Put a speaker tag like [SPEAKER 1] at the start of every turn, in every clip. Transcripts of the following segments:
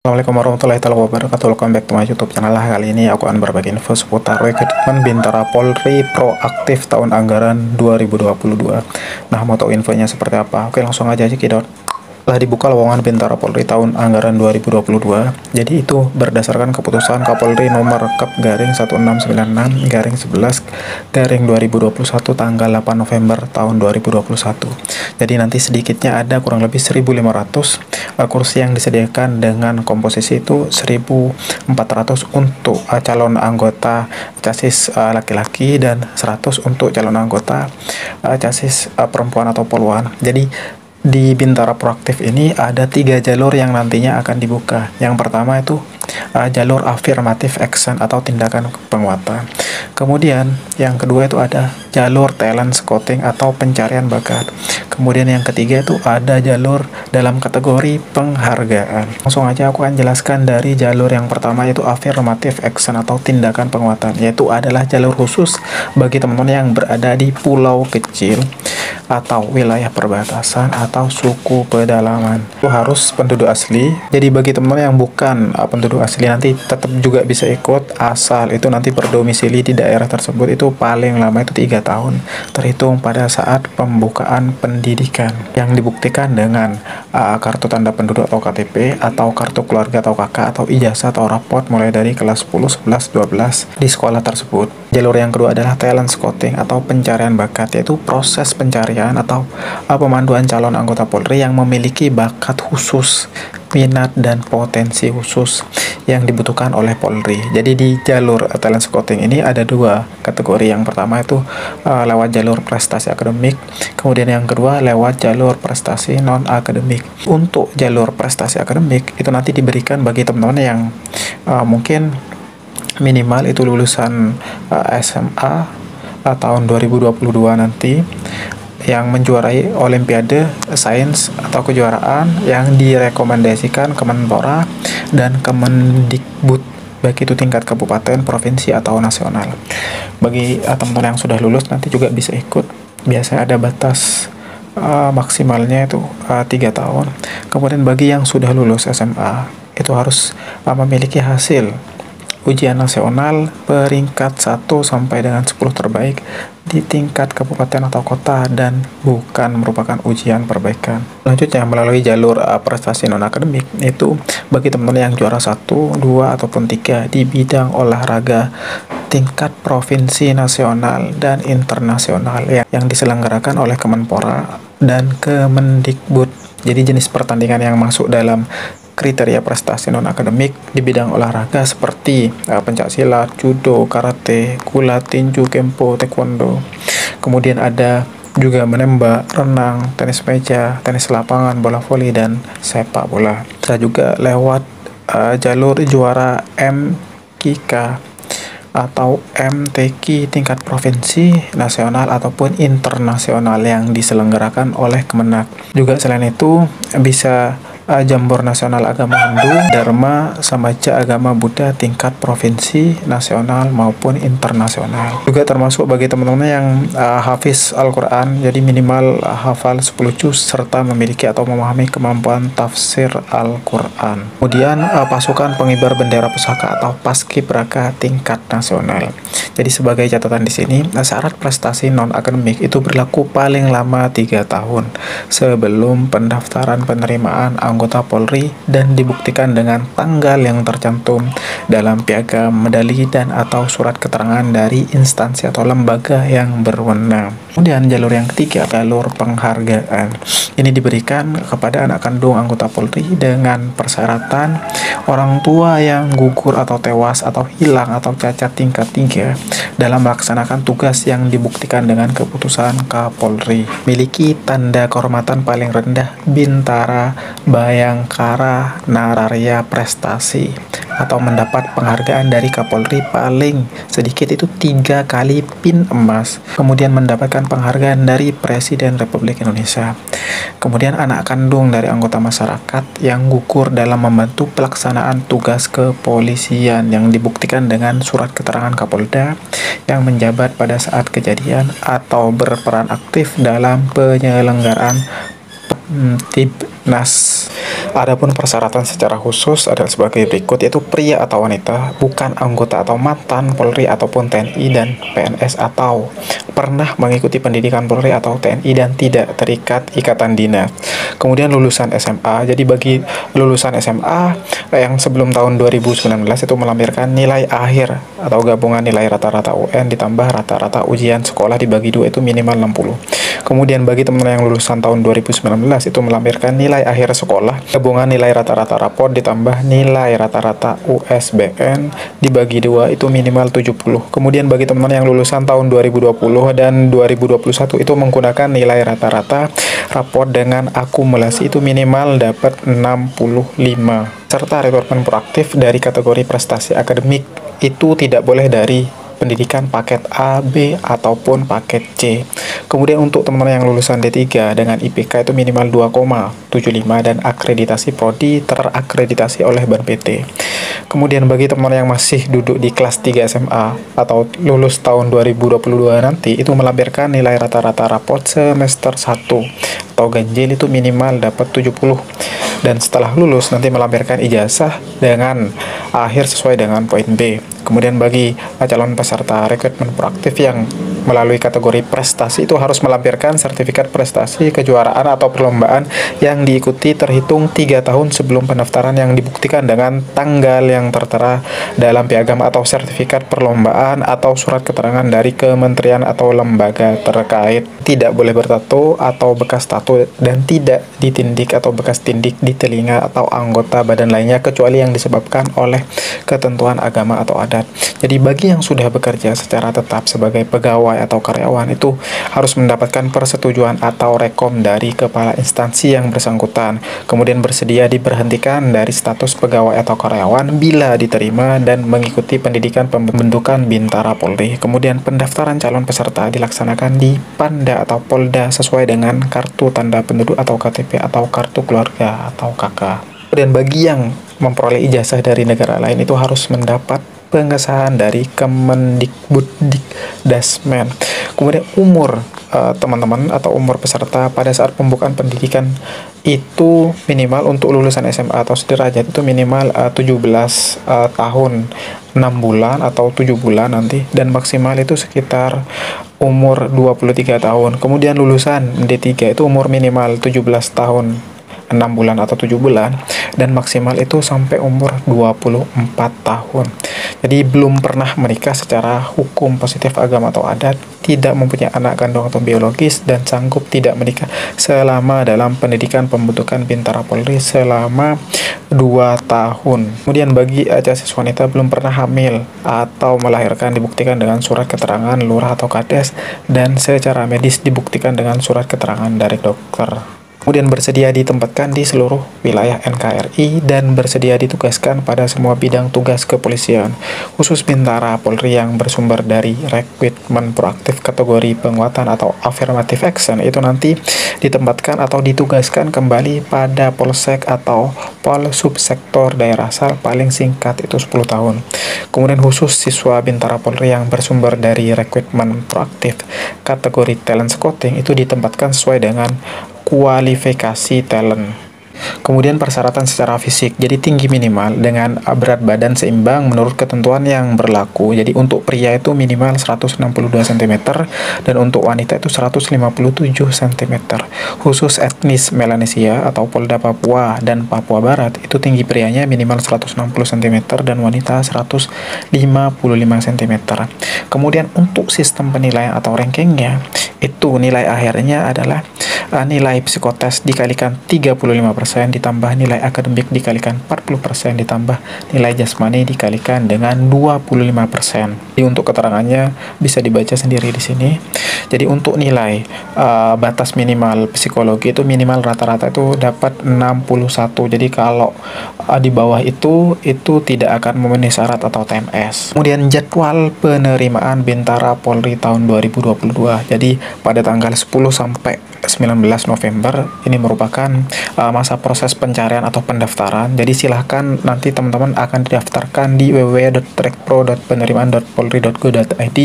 [SPEAKER 1] Assalamualaikum warahmatullahi wabarakatuh. Welcome back to my YouTube channel. Kali ini aku akan berbagi info seputar rekrutmen Bintara Polri proaktif tahun anggaran 2022. Nah, mau tahu infonya seperti apa? Oke, langsung aja cekidot. Telah dibuka lowongan Bintara Polri tahun anggaran 2022. Jadi itu berdasarkan keputusan Kapolri nomor Kep/1696/11/2021 tanggal 8 November tahun 2021. Jadi nanti sedikitnya ada kurang lebih 1.500 kursi yang disediakan dengan komposisi itu 1.400 untuk calon anggota casis laki-laki dan 100 untuk calon anggota casis perempuan atau poluan. Jadi di Bintara Proaktif ini ada 3 jalur yang nantinya akan dibuka. Yang pertama itu jalur affirmative action atau tindakan penguatan. Kemudian yang kedua itu ada jalur talent scouting atau pencarian bakat. Kemudian yang ketiga itu ada jalur dalam kategori penghargaan. Langsung aja aku akan jelaskan dari jalur yang pertama yaitu affirmative action atau tindakan penguatan, yaitu adalah jalur khusus bagi teman-teman yang berada di pulau kecil atau wilayah perbatasan atau suku pedalaman. Itu harus penduduk asli. Jadi bagi teman-teman yang bukan penduduk asli nanti tetap juga bisa ikut, asal itu nanti berdomisili di daerah tersebut. Itu paling lama itu 3 tahun terhitung pada saat pembukaan pendidikan yang dibuktikan dengan kartu tanda penduduk atau KTP atau kartu keluarga atau KK atau ijazah atau raport mulai dari kelas 10, 11, 12 di sekolah tersebut. Jalur yang kedua adalah talent scouting atau pencarian bakat, yaitu proses pencarian atau pemanduan calon anggota Polri yang memiliki bakat khusus, minat dan potensi khusus yang dibutuhkan oleh Polri. Jadi di jalur talent scouting ini ada 2 kategori. Yang pertama itu lewat jalur prestasi akademik, kemudian yang kedua lewat jalur prestasi non akademik. Untuk jalur prestasi akademik itu nanti diberikan bagi teman-teman yang mungkin minimal itu lulusan SMA tahun 2022 nanti, yang menjuarai olimpiade sains atau kejuaraan yang direkomendasikan Kemenpora dan Kemendikbud, baik itu tingkat kabupaten, provinsi atau nasional. Bagi teman-teman yang sudah lulus nanti juga bisa ikut. Biasanya ada batas maksimalnya itu 3 tahun. Kemudian bagi yang sudah lulus SMA itu harus memiliki hasil ujian nasional peringkat 1 sampai dengan 10 terbaik di tingkat kabupaten atau kota dan bukan merupakan ujian perbaikan. Selanjutnya melalui jalur prestasi non akademik itu bagi teman-teman yang juara 1, 2 ataupun 3 di bidang olahraga tingkat provinsi, nasional dan internasional yang diselenggarakan oleh Kemenpora dan Kemendikbud. Jadi jenis pertandingan yang masuk dalam kriteria prestasi non-akademik di bidang olahraga seperti pencak silat, judo, karate, gulat, tinju, kempo, taekwondo. Kemudian ada juga menembak, renang, tenis meja, tenis lapangan, bola voli, dan sepak bola. Bisa juga lewat jalur juara MKK atau MTQ tingkat provinsi, nasional ataupun internasional yang diselenggarakan oleh Kemenak. Juga selain itu bisa Jambor Nasional Agama Hindu, Dharma, Samaja Agama Buddha tingkat provinsi, nasional maupun internasional. Juga termasuk bagi teman-teman yang hafiz Al-Quran, jadi minimal hafal 10 juz serta memiliki atau memahami kemampuan tafsir Al-Quran. Kemudian pasukan pengibar bendera pusaka atau paskibraka tingkat nasional. Jadi sebagai catatan di sini, syarat prestasi non-akademik itu berlaku paling lama 3 tahun sebelum pendaftaran penerimaan anggota Polri dan dibuktikan dengan tanggal yang tercantum dalam piagam, medali, dan atau surat keterangan dari instansi atau lembaga yang berwenang. Kemudian jalur yang ketiga, jalur penghargaan. Ini diberikan kepada anak kandung anggota Polri dengan persyaratan orang tua yang gugur atau tewas atau hilang atau cacat tingkat 3 dalam melaksanakan tugas yang dibuktikan dengan keputusan Kapolri, miliki tanda kehormatan paling rendah Bintara Bayangkara Nararya Prestasi atau mendapat penghargaan dari Kapolri paling sedikit itu 3 kali pin emas, kemudian mendapatkan penghargaan dari Presiden Republik Indonesia. Kemudian anak kandung dari anggota masyarakat yang gugur dalam membantu pelaksanaan tugas kepolisian yang dibuktikan dengan surat keterangan Kapolda yang menjabat pada saat kejadian atau berperan aktif dalam penyelenggaraan Nas. Adapun persyaratan secara khusus adalah sebagai berikut, yaitu pria atau wanita, bukan anggota atau mantan Polri ataupun TNI dan PNS, atau pernah mengikuti pendidikan Polri atau TNI dan tidak terikat ikatan dinas. Kemudian lulusan SMA. Jadi bagi lulusan SMA yang sebelum tahun 2019 itu melampirkan nilai akhir atau gabungan nilai rata-rata UN ditambah rata-rata ujian sekolah dibagi 2 itu minimal 60. Kemudian bagi teman-teman yang lulusan tahun 2019 itu melampirkan nilai akhir sekolah gabungan nilai rata-rata rapor ditambah nilai rata-rata USBN dibagi 2 itu minimal 70. Kemudian bagi teman-teman yang lulusan tahun 2020 dan 2021 itu menggunakan nilai rata-rata rapor dengan akumulasi itu minimal dapat 65. Serta rekrutmen proaktif dari kategori prestasi akademik itu tidak boleh dari pendidikan paket A, B, ataupun paket C. Kemudian untuk teman-teman yang lulusan D3 dengan IPK itu minimal 2,75 dan akreditasi prodi terakreditasi oleh Ban PT. Kemudian bagi teman-teman yang masih duduk di kelas 3 SMA atau lulus tahun 2022 nanti itu melampirkan nilai rata-rata raport semester 1 atau ganjil itu minimal dapat 70. Dan setelah lulus nanti melampirkan ijazah dengan akhir sesuai dengan poin B. Kemudian bagi calon peserta rekrutmen proaktif yang melalui kategori prestasi itu harus melampirkan sertifikat prestasi kejuaraan atau perlombaan yang diikuti terhitung 3 tahun sebelum pendaftaran yang dibuktikan dengan tanggal yang tertera dalam piagam atau sertifikat perlombaan atau surat keterangan dari kementerian atau lembaga terkait. Tidak boleh bertato atau bekas tato dan tidak ditindik atau bekas tindik di telinga atau anggota badan lainnya kecuali yang disebabkan oleh ketentuan agama atau adat. Jadi bagi yang sudah bekerja secara tetap sebagai pegawai atau karyawan itu harus mendapatkan persetujuan atau rekom dari kepala instansi yang bersangkutan. Kemudian bersedia diberhentikan dari status pegawai atau karyawan bila diterima dan mengikuti pendidikan pembentukan Bintara Polri. Kemudian pendaftaran calon peserta dilaksanakan di Panda atau Polda sesuai dengan kartu tanda penduduk atau KTP atau kartu keluarga atau KK. Kemudian bagi yang memperoleh ijazah dari negara lain itu harus mendapat pengesahan dari Kemendikbuddikdasmen. Kemudian umur teman-teman atau umur peserta pada saat pembukaan pendidikan itu minimal untuk lulusan SMA atau sederajat itu minimal 17 tahun 6 bulan atau 7 bulan nanti, dan maksimal itu sekitar umur 23 tahun. Kemudian lulusan D3 itu umur minimal 17 tahun 6 bulan atau 7 bulan dan maksimal itu sampai umur 24 tahun. Jadi belum pernah menikah secara hukum positif agama atau adat, tidak mempunyai anak kandung atau biologis, dan sanggup tidak menikah selama dalam pendidikan pembentukan Bintara Polri selama 2 tahun. Kemudian bagi casis wanita belum pernah hamil atau melahirkan dibuktikan dengan surat keterangan lurah atau kades, dan secara medis dibuktikan dengan surat keterangan dari dokter. Kemudian bersedia ditempatkan di seluruh wilayah NKRI dan bersedia ditugaskan pada semua bidang tugas kepolisian. Khusus Bintara Polri yang bersumber dari rekrutmen proaktif kategori penguatan atau affirmative action itu nanti ditempatkan atau ditugaskan kembali pada Polsek atau Pol Subsektor daerah asal paling singkat itu 10 tahun. Kemudian khusus siswa Bintara Polri yang bersumber dari rekrutmen proaktif kategori talent scouting itu ditempatkan sesuai dengan kualifikasi talent. Kemudian persyaratan secara fisik, jadi tinggi minimal dengan berat badan seimbang menurut ketentuan yang berlaku. Jadi untuk pria itu minimal 162 cm dan untuk wanita itu 157 cm. Khusus etnis Melanesia atau Polda Papua dan Papua Barat itu tinggi prianya minimal 160 cm dan wanita 155 cm. Kemudian untuk sistem penilaian atau rankingnya itu nilai akhirnya adalah nilai psikotes dikalikan 35% ditambah nilai akademik dikalikan 40% ditambah nilai jasmani dikalikan dengan 25%. Jadi untuk keterangannya bisa dibaca sendiri di sini. Jadi untuk nilai batas minimal psikologi itu minimal rata-rata itu dapat 61. Jadi kalau di bawah itu tidak akan memenuhi syarat atau TMS. Kemudian jadwal penerimaan Bintara Polri tahun 2022. Jadi pada tanggal 10 sampai 19 November ini merupakan masa proses pencarian atau pendaftaran. Jadi silahkan nanti teman-teman akan didaftarkan di www.trekpro.penerimaan.polri.go.id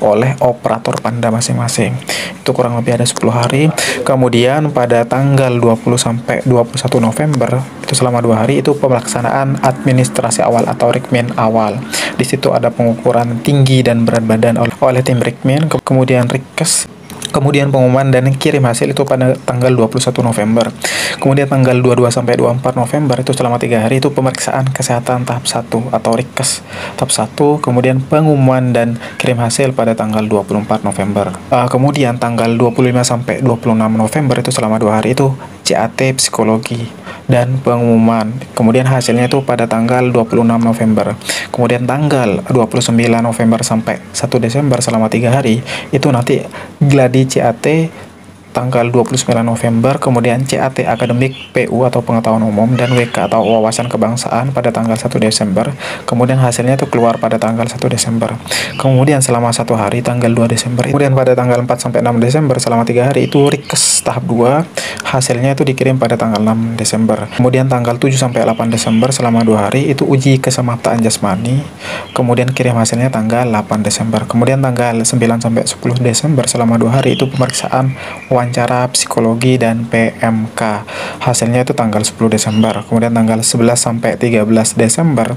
[SPEAKER 1] oleh operator Panda masing-masing. Itu kurang lebih ada 10 hari. Kemudian pada tanggal 20 sampai 21 November itu selama 2 hari itu pelaksanaan administrasi awal atau Rikmin awal. Di situ ada pengukuran tinggi dan berat badan oleh tim Rikmin, kemudian Rikes, kemudian pengumuman dan kirim hasil itu pada tanggal 21 November. Kemudian tanggal 22 sampai 24 November itu selama 3 hari itu pemeriksaan kesehatan tahap 1 atau Rikes tahap 1, kemudian pengumuman dan kirim hasil pada tanggal 24 November. Kemudian tanggal 25 sampai 26 November itu selama 2 hari itu CAT psikologi dan pengumuman. Kemudian hasilnya itu pada tanggal 26 November. Kemudian tanggal 29 November sampai 1 Desember selama 3 hari itu nanti gladi CAT tanggal 29 November, kemudian CAT akademik PU atau pengetahuan umum dan WK atau wawasan kebangsaan pada tanggal 1 Desember. Kemudian hasilnya itu keluar pada tanggal 1 Desember. Kemudian selama 1 hari tanggal 2 Desember. Kemudian pada tanggal 4 sampai 6 Desember selama 3 hari itu Rikes tahap 2. Hasilnya itu dikirim pada tanggal 6 Desember. Kemudian tanggal 7 sampai 8 Desember selama 2 hari itu uji kesemaptaan jasmani. Kemudian kirim hasilnya tanggal 8 Desember. Kemudian tanggal 9 sampai 10 Desember selama 2 hari itu pemeriksaan wawancara psikologi dan PMK. Hasilnya itu tanggal 10 Desember. Kemudian tanggal 11 sampai 13 Desember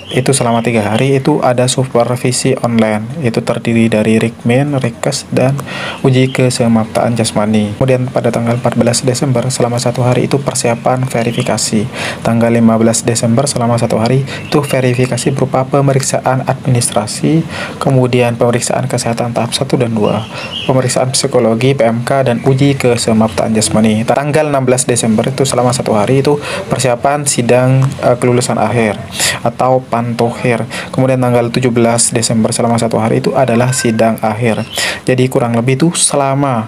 [SPEAKER 1] itu selama 3 hari itu ada supervisi online. Itu terdiri dari Rikmin, Rikes, dan uji kesemaptaan jasmani. Kemudian pada tanggal 14 Desember selama 1 hari itu persiapan verifikasi. Tanggal 15 Desember selama 1 hari itu verifikasi berupa pemeriksaan administrasi, kemudian pemeriksaan kesehatan tahap 1 dan 2, pemeriksaan psikologi, PMK, dan uji kesemaptaan jasmani. Tanggal 16 Desember itu selama 1 hari itu persiapan sidang kelulusan akhir atau pantohir. Kemudian tanggal 17 Desember selama 1 hari itu adalah sidang akhir. Jadi kurang lebih itu selama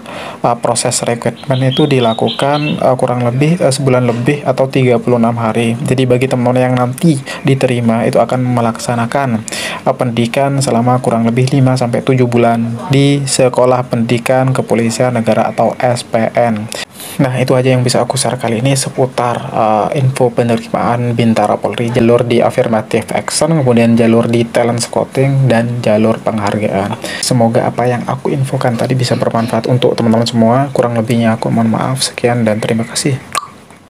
[SPEAKER 1] proses rekrutmen itu dilakukan kurang lebih sebulan lebih atau 36 hari. Jadi bagi teman-teman yang nanti diterima itu akan melaksanakan pendidikan selama kurang lebih 5 sampai 7 bulan di Sekolah Pendidikan Kepolisian Negara atau SPN. Nah, itu aja yang bisa aku share kali ini seputar info penerimaan Bintara Polri, jalur di affirmative action, kemudian jalur di talent scouting, dan jalur penghargaan. Semoga apa yang aku infokan tadi bisa bermanfaat untuk teman-teman semua. Kurang lebihnya aku mohon maaf. Sekian dan terima kasih.